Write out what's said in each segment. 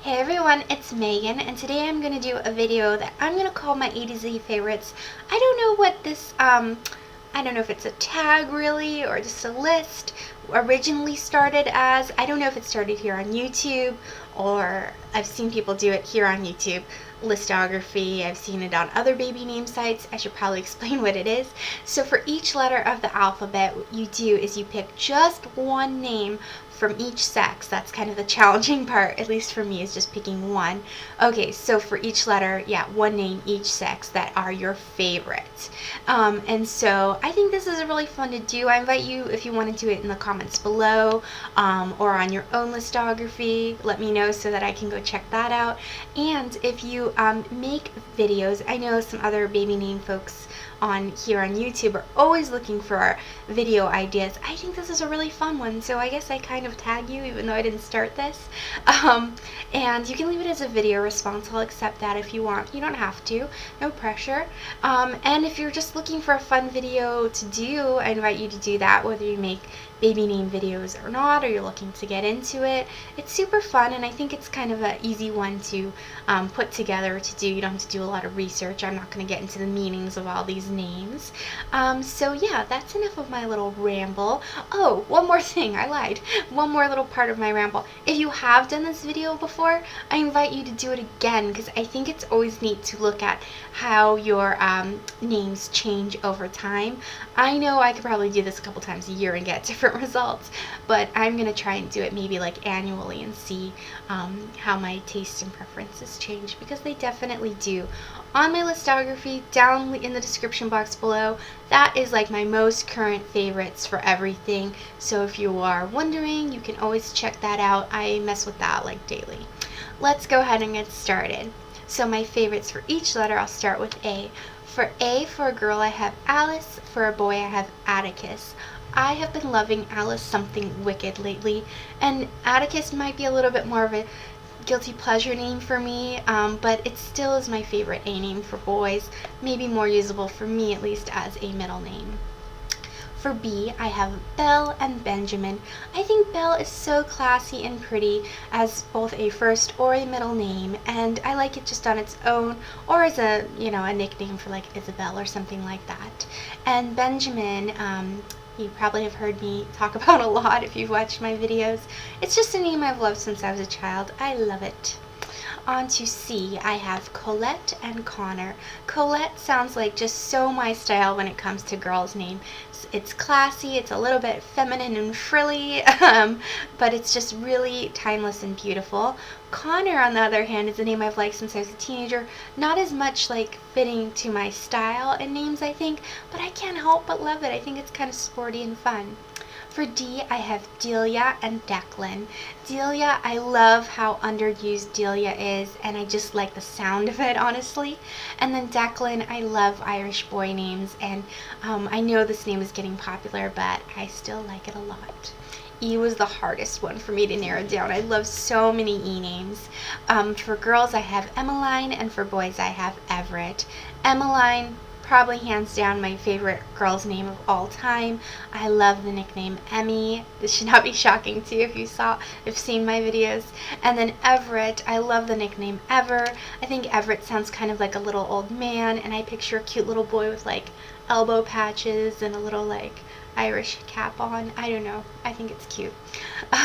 Hey everyone, it's Megan, and today I'm going to do a video that I'm going to call my A to Z favorites. I don't know what this, I don't know if it's a tag really, or just a list, originally started as. I don't know if it started here on YouTube, or I've seen people do it here on YouTube. Listography, I've seen it on other baby name sites. I should probably explain what it is. So for each letter of the alphabet, what you do is you pick just one name from each sex. That's kind of the challenging part, at least for me, is just picking one. Okay, so for each letter, yeah, one name each sex that are your favorite. And so I think this is really fun to do. I invite you, if you want to do it, in the comments below, or on your own listography. Let me know so that I can go check that out. And if you make videos, I know some other baby name folks here on YouTube are always looking for video ideas. I think this is a really fun one, so I guess I kind of tag you even though I didn't start this. And you can leave it as a video response. I'll accept that if you want. You don't have to, no pressure. And if you're just looking for a fun video to do, I invite you to do that, whether you make baby name videos or not, or you're looking to get into it. It's super fun, and I think it's kind of an easy one to put together to do. You don't have to do a lot of research. I'm not going to get into the meanings of all these names. So yeah, that's enough of my little ramble. Oh, one more thing, I lied. One more little part of my ramble. If you have done this video before, I invite you to do it again, because I think it's always neat to look at how your names change over time. I know I could probably do this a couple times a year and get different results, but I'm going to try and do it maybe like annually and see how my tastes and preferences change, because they definitely do. On my listography down in the description box below, that is like my most current favorites for everything. So if you are wondering, you can always check that out. I mess with that like daily. Let's go ahead and get started. So my favorites for each letter, I'll start with A. For A, for a girl, I have Alice. For a boy, I have Atticus. I have been loving Alice Something Wicked lately, and Atticus might be a little bit more of a guilty pleasure name for me, but it still is my favorite A name for boys, maybe more usable for me at least as a middle name. For B, I have Belle and Benjamin. I think Belle is so classy and pretty as both a first or a middle name, and I like it just on its own, or as a, a nickname for like Isabel or something like that. And Benjamin, you probably have heard me talk about a lot if you've watched my videos. It's just a name I've loved since I was a child. I love it. On to C, I have Colette and Connor. Colette sounds like just so my style when it comes to girls' names. It's classy, it's a little bit feminine and frilly, but it's just really timeless and beautiful. Connor, on the other hand, is a name I've liked since I was a teenager. Not as much like fitting to my style in names, I think, but I can't help but love it. I think it's kind of sporty and fun. For D, I have Delia and Declan. Delia, I love how underused Delia is, and I just like the sound of it, honestly. And then Declan, I love Irish boy names, and I know this name is getting popular, but I still like it a lot. E was the hardest one for me to narrow down. I love so many E names. For girls, I have Emmeline, and for boys, I have Everett. Emmeline, probably hands down my favorite girl's name of all time. I love the nickname Emmy. This should not be shocking to you if you've seen my videos. And then Everett, I love the nickname Ever. I think Everett sounds kind of like a little old man, and I picture a cute little boy with like elbow patches and a little like Irish cap on. I don't know. I think it's cute.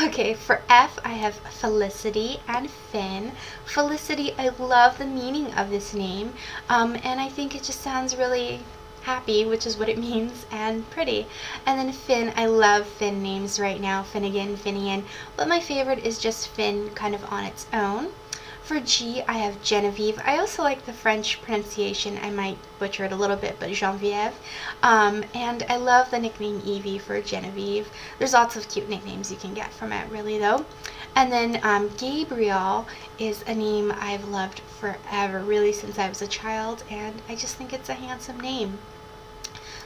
Okay, for F, I have Felicity and Finn. Felicity, I love the meaning of this name, and I think it just sounds really happy, which is what it means, and pretty. And then Finn, I love Finn names right now. Finnegan, Finian, but my favorite is just Finn kind of on its own. For G, I have Genevieve. I also like the French pronunciation. I might butcher it a little bit, but Genevieve. And I love the nickname Evie for Genevieve. There's lots of cute nicknames you can get from it, really, though. And then Gabriel is a name I've loved forever, really since I was a child, and I just think it's a handsome name.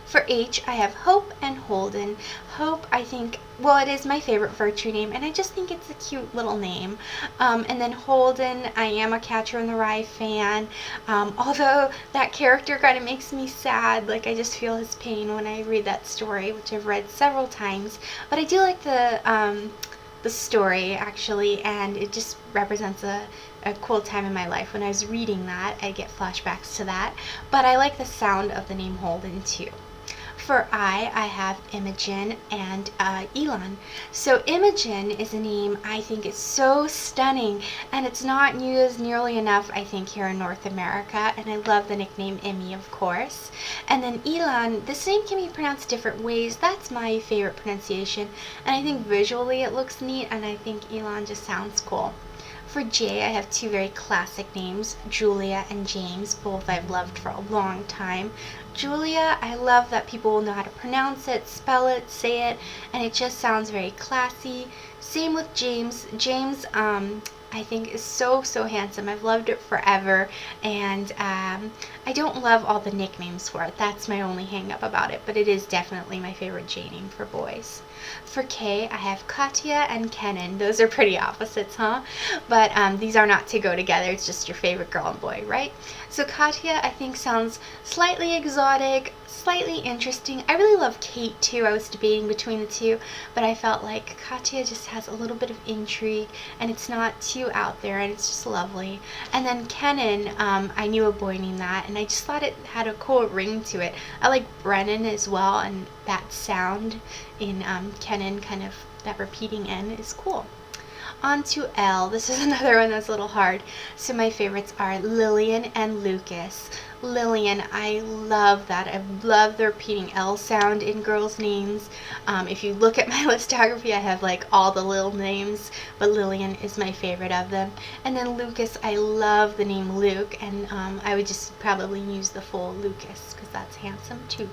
For H, I have Hope and Holden. Hope, I think, well, it is my favorite Virtue name, and I just think it's a cute little name. And then Holden, I am a Catcher in the Rye fan, although that character kind of makes me sad. Like, I just feel his pain when I read that story, which I've read several times. But I do like the the story actually, and it just represents a cool time in my life. When I was reading that, I get flashbacks to that, but I like the sound of the name Holden too. For I have Imogen and Ilan. So Imogen is a name I think is so stunning, and it's not used nearly enough, I think, here in North America, and I love the nickname Immy, of course. And then Ilan, this name can be pronounced different ways. That's my favorite pronunciation, and I think visually it looks neat, and I think Ilan just sounds cool. For J, I have two very classic names, Julia and James. Both I've loved for a long time. Julia, I love that people will know how to pronounce it, spell it, say it, and it just sounds very classy. Same with James. James, I think is so handsome. I've loved it forever, and I don't love all the nicknames for it. That's my only hang up about it, but it is definitely my favorite J name for boys. For K, I have Katia and Kennan. Those are pretty opposites, huh? But these are not to go together. It's just your favorite girl and boy, right? So Katia, I think, sounds slightly exotic, slightly interesting. I really love Kate too. I was debating between the two, but I felt like Katia just has a little bit of intrigue, and it's not too out there, and it's just lovely. And then Kennan, I knew a boy named that, and I just thought it had a cool ring to it. I like Brennan as well, and that sound in Kennan, kind of that repeating N, is cool. On to L. This is another one that's a little hard. So my favorites are Lillian and Lucas. Lillian, I love that. I love the repeating L sound in girls' names. If you look at my listography, I have like all the little names, but Lillian is my favorite of them. And then Lucas, I love the name Luke, and I would just probably use the full Lucas because that's handsome too.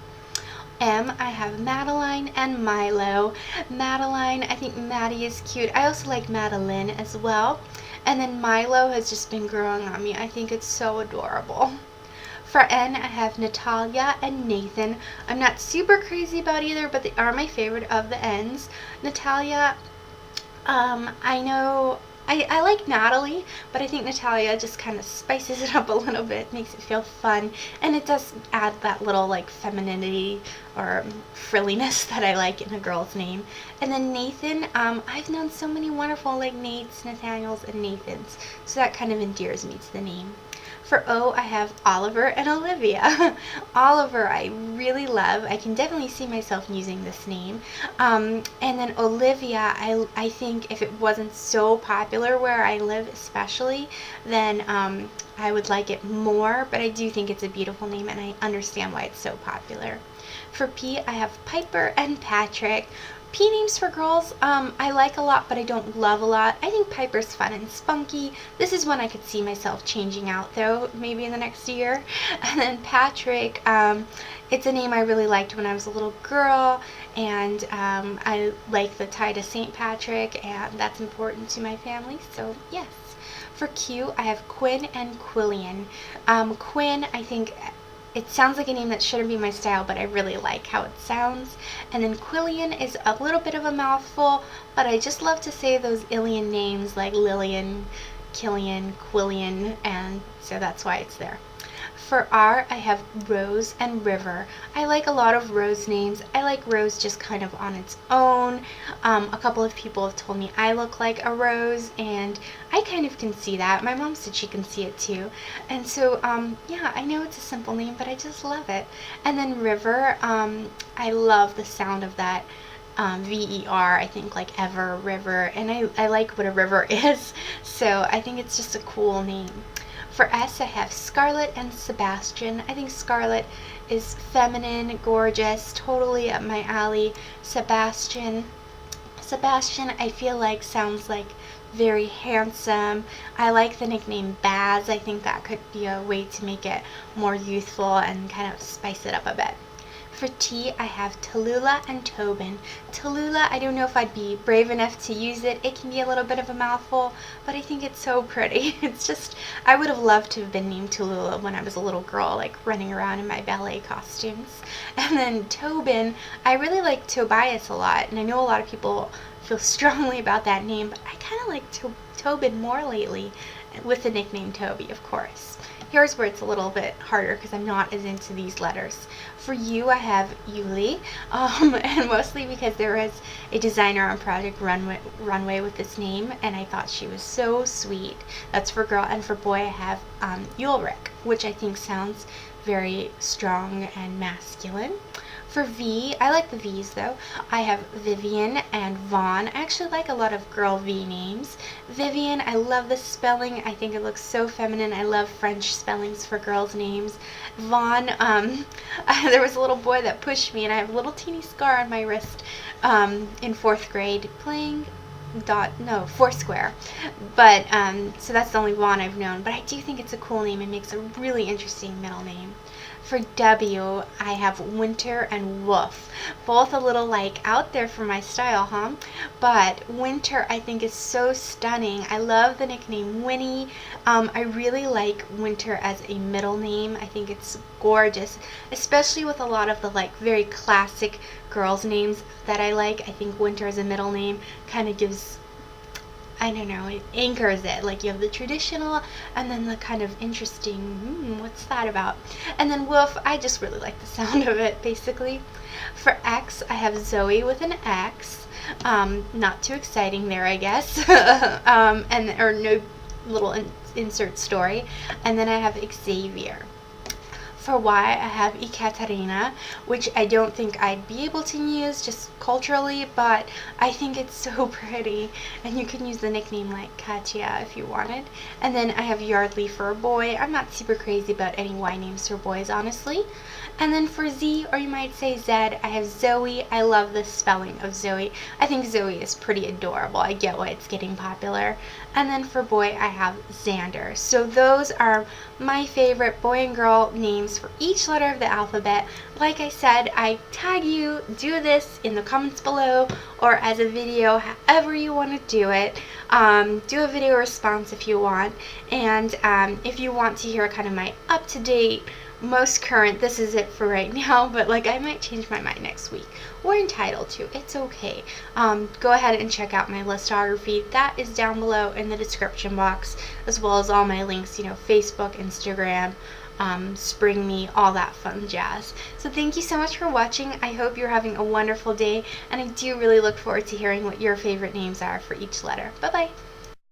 M, I have Madeline and Milo. Madeline, I think Maddie is cute. I also like Madeline as well. And then Milo has just been growing on me. I think it's so adorable. For N, I have Natalia and Nathan. I'm not super crazy about either, but they are my favorite of the N's. Natalia, I know I like Natalie, but I think Natalia just kind of spices it up a little bit, makes it feel fun, and it does add that little like femininity or frilliness that I like in a girl's name. And then Nathan, I've known so many wonderful like Nates, Nathaniels, and Nathans, so that kind of endears me to the name. For O, I have Oliver and Olivia. Oliver, I really love. I can definitely see myself using this name. And then Olivia, I think if it wasn't so popular where I live especially, then I would like it more. But I do think it's a beautiful name, and I understand why it's so popular. For P, I have Piper and Patrick. P names for girls, I like a lot, but I don't love a lot. I think Piper's fun and spunky. This is one I could see myself changing out, though, maybe in the next year. And then Patrick, it's a name I really liked when I was a little girl, and I like the tie to St. Patrick, and that's important to my family, so yes. For Q, I have Quinn and Quillian. Quinn, I think, it sounds like a name that shouldn't be my style, but I really like how it sounds. And then Quillian is a little bit of a mouthful, but I just love to say those Ilian names like Lillian, Killian, Quillian, and so that's why it's there. For R, I have Rose and River. I like a lot of Rose names. I like Rose just kind of on its own. A couple of people have told me I look like a rose, and I kind of can see that. My mom said she can see it too. And so, yeah, I know it's a simple name, but I just love it. And then River, I love the sound of that. V-E-R, I think, like ever, river, and I like what a river is, so I think it's just a cool name. For S, I have Scarlett and Sebastian. I think Scarlett is feminine, gorgeous, totally up my alley. Sebastian, I feel like sounds like very handsome. I like the nickname Baz. I think that could be a way to make it more youthful and kind of spice it up a bit. For T, I have Tallulah and Tobin. Tallulah, I don't know if I'd be brave enough to use it. It can be a little bit of a mouthful, but I think it's so pretty. It's just, I would have loved to have been named Tallulah when I was a little girl, like running around in my ballet costumes. And then Tobin, I really like Tobias a lot, and I know a lot of people feel strongly about that name, but I kind of like Tobin more lately, with the nickname Toby, of course. Here's where it's a little bit harder because I'm not as into these letters. For you, I have Uli, and mostly because there was a designer on Project Runway with this name, and I thought she was so sweet. That's for girl, and for boy, I have Ulric, which I think sounds very strong and masculine. For V, I like the V's though. I have Vivienne and Vaughn. I actually like a lot of girl V names. Vivienne, I love the spelling. I think it looks so feminine. I love French spellings for girls' names. Vaughn, there was a little boy that pushed me, and I have a little teeny scar on my wrist in 4th grade playing Foursquare. But so that's the only Vaughn I've known. But I do think it's a cool name. It makes a really interesting middle name. For W, I have Winter and Wolf. Both a little like out there for my style, huh? But Winter I think is so stunning. I love the nickname Winnie. I really like Winter as a middle name. I think it's gorgeous, especially with a lot of the like very classic girls' names that I like. I think Winter as a middle name kind of gives, I don't know, it anchors it. Like you have the traditional and then the kind of interesting, what's that about? And then Wolf, I just really like the sound of it, basically. For X, I have Zoe with an X. Not too exciting there, I guess. Or no little insert story. And then I have Xavier. For Y, I have Yekaterina, which I don't think I'd be able to use just culturally, but I think it's so pretty, and you can use the nickname like Katia if you wanted. And then I have Yardley for a boy. I'm not super crazy about any Y names for boys, honestly. And then for Z, or you might say Z, I have Zoe. I love the spelling of Zoe. I think Zoe is pretty adorable. I get why it's getting popular. And then for boy, I have Zander. So those are my favorite boy and girl names for each letter of the alphabet. Like I said, I tag you, do this in the comments below or as a video, however you want to do it. Do a video response if you want. And if you want to hear kind of my up-to-date, most current, this is it for right now, but like I might change my mind next week. We're entitled to. It's okay. Go ahead and check out my listography. That is down below in the description box, as well as all my links, you know, Facebook, Instagram, Spring Me, all that fun jazz. So thank you so much for watching. I hope you're having a wonderful day, and I do really look forward to hearing what your favorite names are for each letter. Bye-bye.